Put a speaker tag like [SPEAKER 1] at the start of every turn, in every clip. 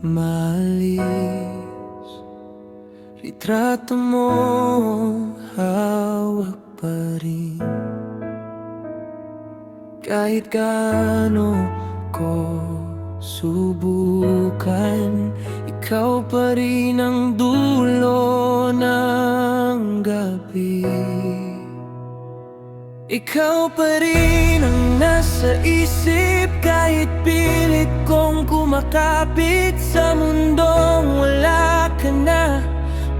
[SPEAKER 1] maalis. Litrato mo hawak pa rin, kahit gaano ko subukan. Ikaw pa rin ang dulo ng gabi. Ikaw pa rin ang nasa isip, kahit pilit kong kumakapit sa mundong wala ka na.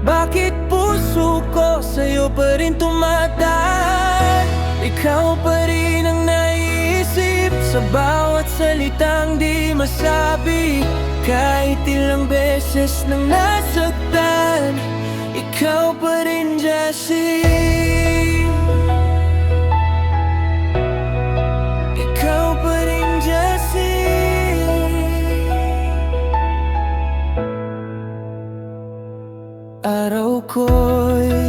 [SPEAKER 1] Bakit puso ko sa'yo pa rin tumataan? Ikaw pa rin ang naiisip sa bawat salitang di masabi, kahit ilang beses nang nasaktan. Ikaw pa rin, Jessie. Ikaw pa rin, Jessie. Araw ko'y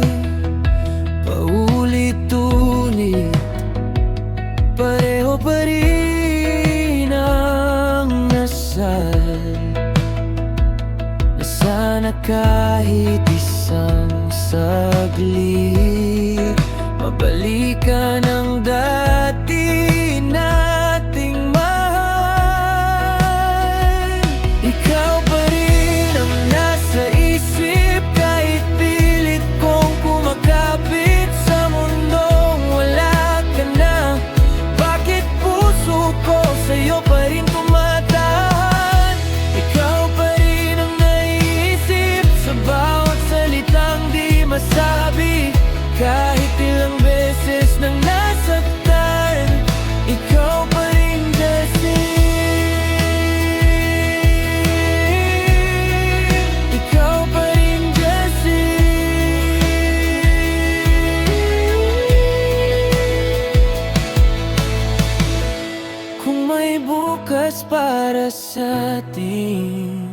[SPEAKER 1] paulit-ulit, pareho pa rin ang dasal na sana kahit isang saglit mabalikan ang dati nating mahal. Ikaw pa rin ang nasa isip, kahit pilit kong kumakapit sa mundong wala ka na. Bakit puso ko sa'yo pa rin tumatahan? Ikaw pa rin ang naiisip sa bawat salitang di masabi, kahit ilang beses nang nasaktan. Ikaw pa rin, Jessie. Ikaw pa rin, Jessie. Kung may bukas para sa atin,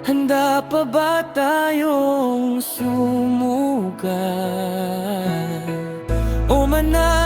[SPEAKER 1] handa pa ba tayong sumugat o manalo